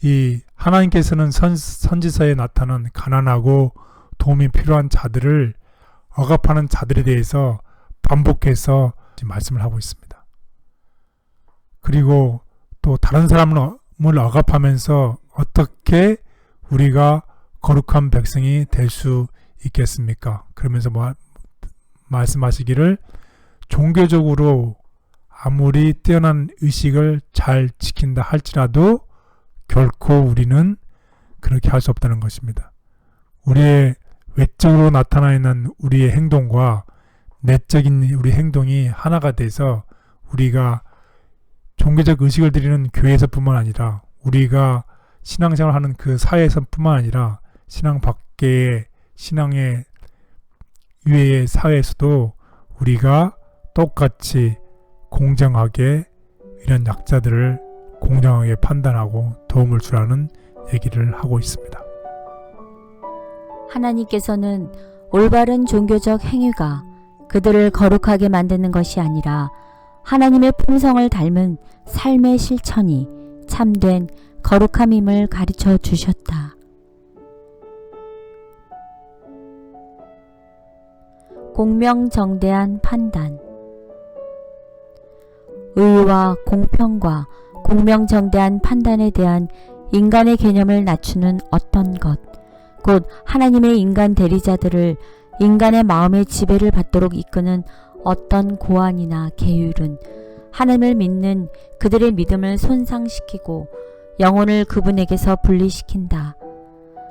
이 하나님께서는 선지서에 나타난 가난하고 도움이 필요한 자들을 억압하는 자들에 대해서 반복해서 말씀을 하고 있습니다. 그리고 또 다른 사람을 억압하면서 어떻게 우리가 거룩한 백성이 될 수 있겠습니까? 그러면서 말씀하시기를 종교적으로 아무리 뛰어난 의식을 잘 지킨다 할지라도 결코 우리는 그렇게 할 수 없다는 것입니다. 우리의 외적으로 나타나 있는 우리의 행동과 내적인 우리 행동이 하나가 돼서 우리가 종교적 의식을 드리는 교회에서뿐만 아니라 우리가 신앙생활하는 그 사회에서뿐만 아니라 신앙 밖의 신앙의 이외의 사회에서도 우리가 똑같이 공정하게 이런 약자들을 공정하게 판단하고 도움을 주라는 얘기를 하고 있습니다. 하나님께서는 올바른 종교적 행위가 그들을 거룩하게 만드는 것이 아니라 하나님의 품성을 닮은 삶의 실천이 참된 거룩함임을 가르쳐 주셨다. 공명정대한 판단. 의와 공평과 공명정대한 판단에 대한 인간의 개념을 낮추는 어떤 것, 곧 하나님의 인간 대리자들을 인간의 마음의 지배를 받도록 이끄는 어떤 고안이나 계율은 하나님을 믿는 그들의 믿음을 손상시키고 영혼을 그분에게서 분리시킨다.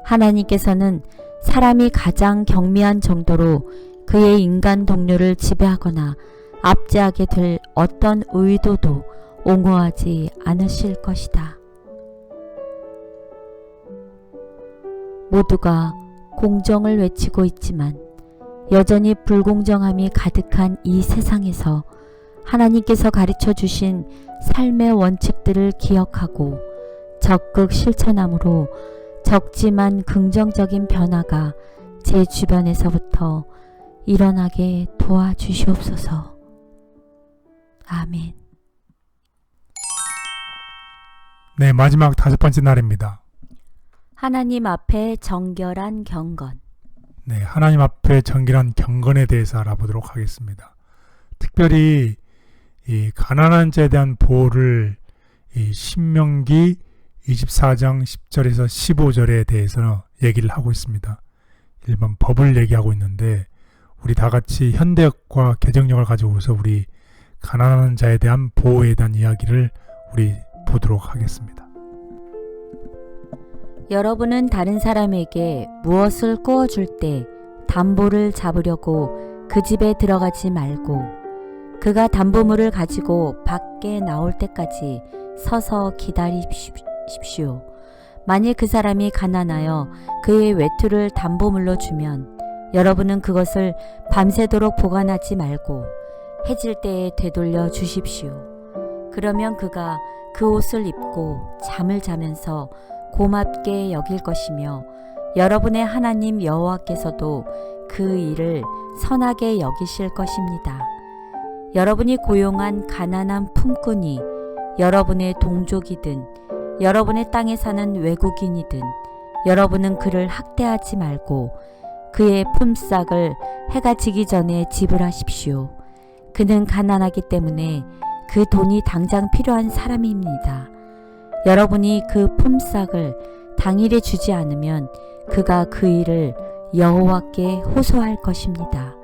하나님께서는 사람이 가장 경미한 정도로 그의 인간 동료를 지배하거나 압제하게 될 어떤 의도도 옹호하지 않으실 것이다. 모두가 공정을 외치고 있지만 여전히 불공정함이 가득한 이 세상에서 하나님께서 가르쳐 주신 삶의 원칙들을 기억하고 적극 실천함으로 적지만 긍정적인 변화가 제 주변에서부터 일어나게 도와주시옵소서. 아멘. 네, 마지막 5번째 날입니다. 하나님 앞에 정결한 경건. 네, 하나님 앞에 정결한 경건에 대해서 알아보도록 하겠습니다. 특별히 이 가난한 자에 대한 보호를 이 신명기 24장 10절에서 15절에 대해서 얘기를 하고 있습니다. 일반 법을 얘기하고 있는데 우리 다 같이 현대역과 개정역을 가지고서 우리 가난한 자에 대한 보호에 대한 이야기를 우리 보도록 하겠습니다. 여러분은 다른 사람에게 무엇을 꾸어줄 때 담보를 잡으려고 그 집에 들어가지 말고 그가 담보물을 가지고 밖에 나올 때까지 서서 기다리십시오. 만일 그 사람이 가난하여 그의 외투를 담보물로 주면 여러분은 그것을 밤새도록 보관하지 말고 해질 때에 되돌려 주십시오. 그러면 그가 그 옷을 입고 잠을 자면서 고맙게 여길 것이며 여러분의 하나님 여호와께서도 그 일을 선하게 여기실 것입니다. 여러분이 고용한 가난한 품꾼이 여러분의 동족이든 여러분의 땅에 사는 외국인이든 여러분은 그를 학대하지 말고 그의 품삯을 해가 지기 전에 지불하십시오. 그는 가난하기 때문에 그 돈이 당장 필요한 사람입니다. 여러분이 그 품삯을 당일에 주지 않으면 그가 그 일을 여호와께 호소할 것입니다.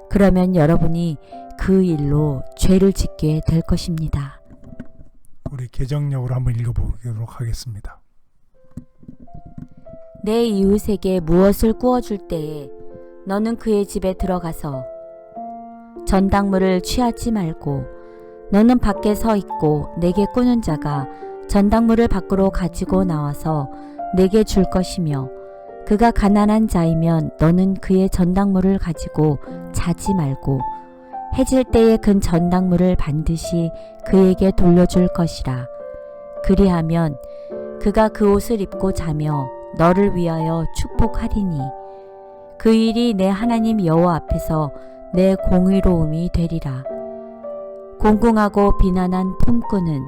그러면 여러분이 그 일로 죄를 짓게 될 것입니다. 우리 개정력으로 한번 읽어보도록 하겠습니다. 내 이웃에게 무엇을 구워줄 때에 너는 그의 집에 들어가서 전당물을 취하지 말고 너는 밖에 서 있고 내게 꾸는 자가 전당물을 밖으로 가지고 나와서 내게 줄 것이며 그가 가난한 자이면 너는 그의 전당물을 가지고 자지 말고 해질 때에 그 전당물을 반드시 그에게 돌려줄 것이라. 그리하면 그가 그 옷을 입고 자며 너를 위하여 축복하리니 그 일이 내 하나님 여호와 앞에서 내 공의로움이 되리라. 공공하고 비난한 품꾼은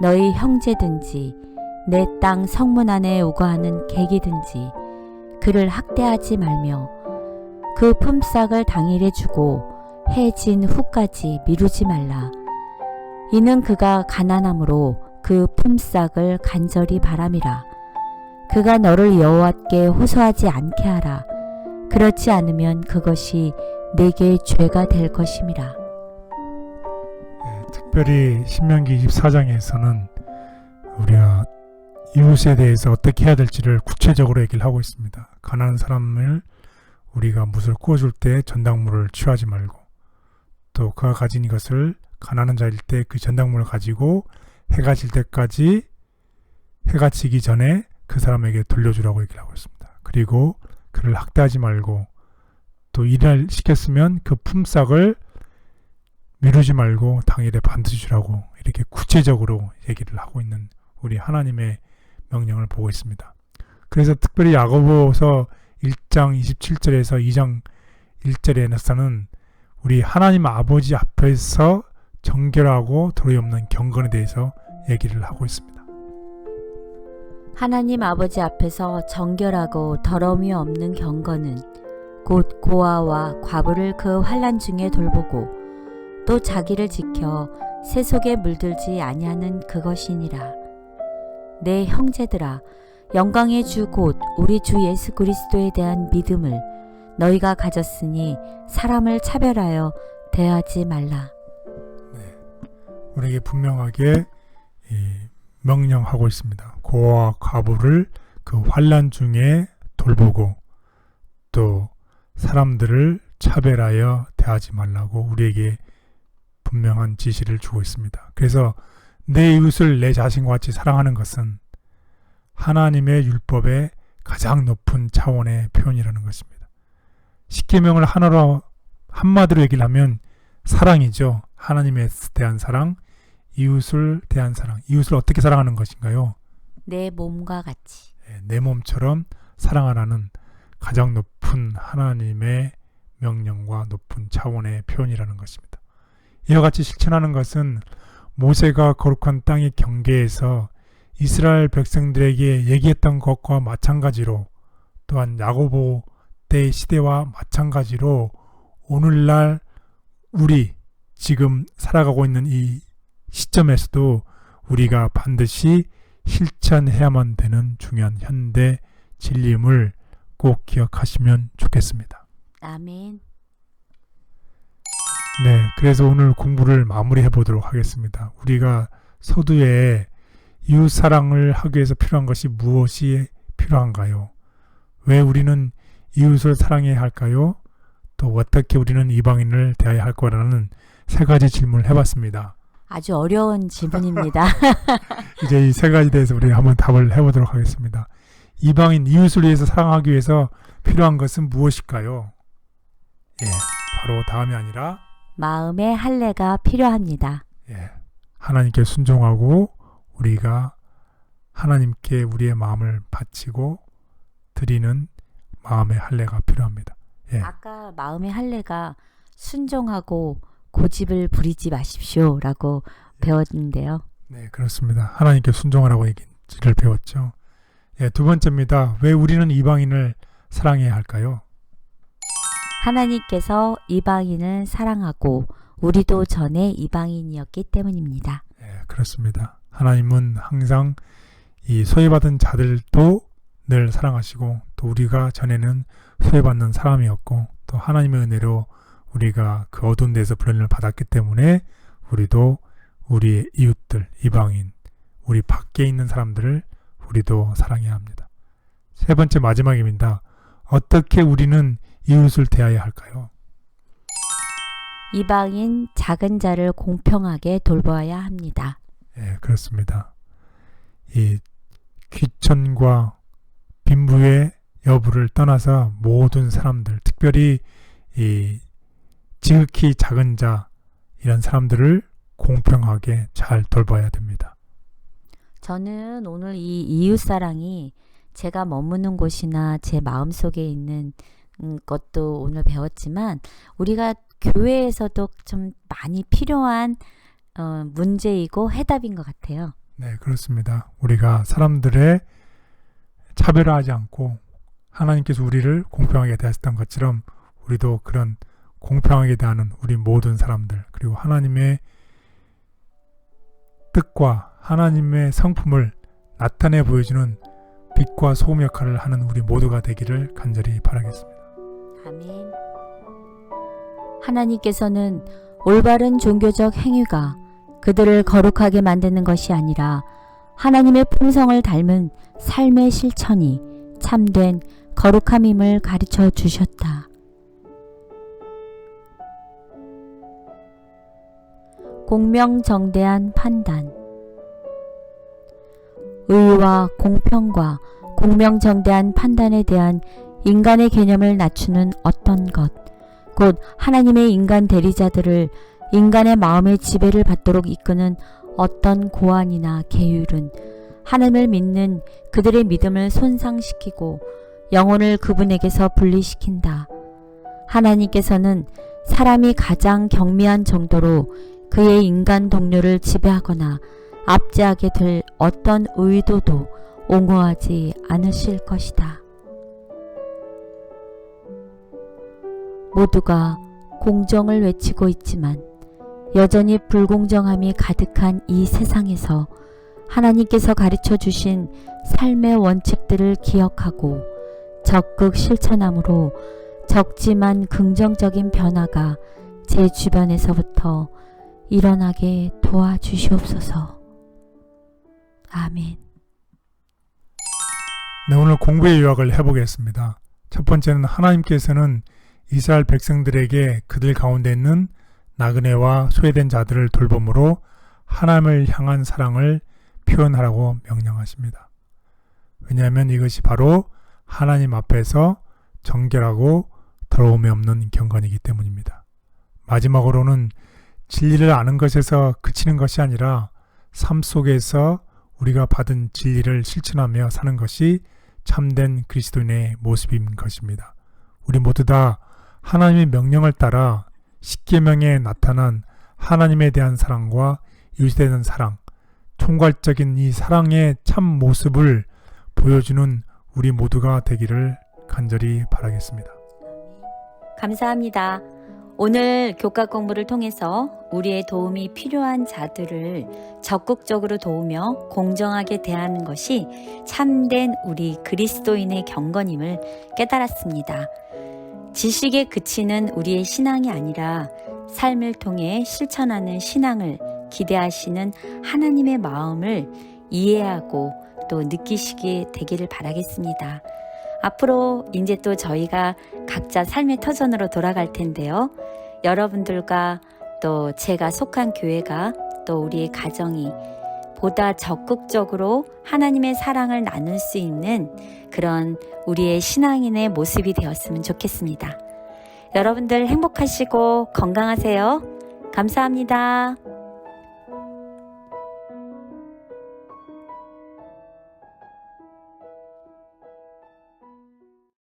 너희 형제든지 내 땅 성문 안에 우거하는 객이든지 그를 학대하지 말며 그 품삯을 당일에 주고 해 진 후까지 미루지 말라. 이는 그가 가난함으로 그 품삯을 간절히 바람이라. 그가 너를 여호와께 호소하지 않게 하라. 그렇지 않으면 그것이 내게 죄가 될 것임이라. 특별히 신명기 24장에서는 우리가 이웃에 대해서 어떻게 해야 될지를 구체적으로 얘기를 하고 있습니다. 가난한 사람을 우리가 무엇을 구워줄 때 전당물을 취하지 말고 또 그가 가진 이것을 가난한 자일 때 그 전당물을 가지고 해가 질 때까지 해가 지기 전에 그 사람에게 돌려주라고 얘기를 하고 있습니다. 그리고 그를 학대하지 말고 또 일을 시켰으면 그 품삯을 미루지 말고 당일에 반드시 주라고 이렇게 구체적으로 얘기를 하고 있는 우리 하나님의 명령을 보고 있습니다. 그래서 특별히 야고보서 1장 27절에서 2장 1절에서는 우리 하나님 아버지 앞에서 정결하고 도리 없는 경건에 대해서 얘기를 하고 있습니다. 하나님 아버지 앞에서 정결하고 더러움이 없는 경건은 곧 고아와 과부를 그 환난 중에 돌보고 또 자기를 지켜 세 속에 물들지 아니하는 그것이니라. 내 형제들아, 영광의 주 곧 우리 주 예수 그리스도에 대한 믿음을 너희가 가졌으니 사람을 차별하여 대하지 말라. 네, 우리에게 분명하게 명령하고 있습니다. 고아와 과부를 그 환난 중에 돌보고 또 사람들을 차별하여 대하지 말라고 우리에게 분명한 지시를 주고 있습니다. 그래서 내 이웃을 내 자신과 같이 사랑하는 것은 하나님의 율법의 가장 높은 차원의 표현이라는 것입니다. 십계명을 하나로 한마디로 얘기를 하면 사랑이죠. 하나님에 대한 사랑, 이웃을 대한 사랑. 이웃을 어떻게 사랑하는 것인가요? 내 몸과 같이. 내 몸처럼 사랑하라는 가장 높은 하나님의 명령과 높은 차원의 표현이라는 것입니다. 이와 같이 실천하는 것은 모세가 거룩한 땅의 경계에서 이스라엘 백성들에게 얘기했던 것과 마찬가지로 또한 야고보 때 시대와 마찬가지로 오늘날 우리 지금 살아가고 있는 이 시점에서도 우리가 반드시 실천해야만 되는 중요한 현대 진리임을 꼭 기억하시면 좋겠습니다. 아멘. 네, 그래서 오늘 공부를 마무리해 보도록 하겠습니다. 우리가 서두에 이웃 사랑을 하기 위해서 필요한 것이 무엇이 필요한가요? 왜 우리는 이웃을 사랑해야 할까요? 또 어떻게 우리는 이방인을 대해야 할 거라는 세 가지 질문을 해봤습니다. 아주 어려운 질문입니다. 이제 이 세 가지에 대해서 우리 한번 답을 해보도록 하겠습니다. 이방인 이웃을 위해서 사랑하기 위해서 필요한 것은 무엇일까요? 예, 바로 다음이 아니라 마음의 할례가 필요합니다. 예, 하나님께 순종하고 우리가 하나님께 우리의 마음을 바치고 드리는 마음의 할례가 필요합니다. 예, 아까 마음의 할례가 순종하고 고집을 부리지 마십시오라고 배웠는데요. 네, 그렇습니다. 하나님께 순종하라고 얘기를 배웠죠. 예, 두 번째입니다. 왜 우리는 이방인을 사랑해야 할까요? 하나님께서 이방인을 사랑하고 우리도 전에 이방인이었기 때문입니다. 예, 그렇습니다. 하나님은 항상 이 소외받은 자들도 늘 사랑하시고 또 우리가 전에는 소외받는 사람이었고 또 하나님의 은혜로 우리가 그 어두운 데서 불륜을 받았기 때문에 우리도 우리의 이웃들, 이방인, 우리 밖에 있는 사람들을 우리도 사랑해야 합니다. 세 번째 마지막입니다. 어떻게 우리는 이웃을 대해야 할까요? 이방인 작은 자를 공평하게 돌보아야 합니다. 예, 그렇습니다. 이 귀천과 빈부의 여부를 떠나서 모든 사람들, 특별히 이 지극히 작은 자 이런 사람들을 공평하게 잘 돌봐야 됩니다. 저는 오늘 이 이웃사랑이 제가 머무는 곳이나 제 마음속에 있는 것도 오늘 배웠지만 우리가 교회에서도 좀 많이 필요한 문제이고 해답인 것 같아요. 네, 그렇습니다. 우리가 사람들의 차별화하지 않고 하나님께서 우리를 공평하게 대하셨던 것처럼 우리도 그런 공평하게 대하는 우리 모든 사람들 그리고 하나님의 뜻과 하나님의 성품을 나타내 보여주는 빛과 소금 역할을 하는 우리 모두가 되기를 간절히 바라겠습니다. 아멘. 하나님께서는 올바른 종교적 행위가 그들을 거룩하게 만드는 것이 아니라 하나님의 품성을 닮은 삶의 실천이 참된 거룩함임을 가르쳐 주셨다. 공명정대한 판단. 의와 공평과 공명정대한 판단에 대한 인간의 개념을 낮추는 어떤 것, 곧 하나님의 인간 대리자들을 인간의 마음의 지배를 받도록 이끄는 어떤 고안이나 계율은 하나님을 믿는 그들의 믿음을 손상시키고 영혼을 그분에게서 분리시킨다. 하나님께서는 사람이 가장 경미한 정도로 그의 인간 동료를 지배하거나 압제하게 될 어떤 의도도 옹호하지 않으실 것이다. 모두가 공정을 외치고 있지만 여전히 불공정함이 가득한 이 세상에서 하나님께서 가르쳐 주신 삶의 원칙들을 기억하고 적극 실천함으로 적지만 긍정적인 변화가 제 주변에서부터 일어나게 도와주시옵소서. 아멘. 네, 오늘 공부의 요약을 해보겠습니다. 첫 번째는 하나님께서는 이스라엘 백성들에게 그들 가운데 있는 나그네와 소외된 자들을 돌봄으로 하나님을 향한 사랑을 표현하라고 명령하십니다. 왜냐하면 이것이 바로 하나님 앞에서 정결하고 더러움이 없는 경건이기 때문입니다. 마지막으로는 진리를 아는 것에서 그치는 것이 아니라 삶 속에서 우리가 받은 진리를 실천하며 사는 것이 참된 그리스도인의 모습인 것입니다. 우리 모두 다 하나님의 명령을 따라 십계명에 나타난 하나님에 대한 사랑과 이웃에 대한 사랑, 총괄적인 이 사랑의 참 모습을 보여주는 우리 모두가 되기를 간절히 바라겠습니다. 감사합니다. 오늘 교과 공부를 통해서 우리의 도움이 필요한 자들을 적극적으로 도우며 공정하게 대하는 것이 참된 우리 그리스도인의 경건임을 깨달았습니다. 지식에 그치는 우리의 신앙이 아니라 삶을 통해 실천하는 신앙을 기대하시는 하나님의 마음을 이해하고 또 느끼시게 되기를 바라겠습니다. 앞으로 이제 또 저희가 각자 삶의 터전으로 돌아갈 텐데요. 여러분들과 또 제가 속한 교회가 또 우리의 가정이 보다 적극적으로 하나님의 사랑을 나눌 수 있는 그런 우리의 신앙인의 모습이 되었으면 좋겠습니다. 여러분들 행복하시고 건강하세요. 감사합니다.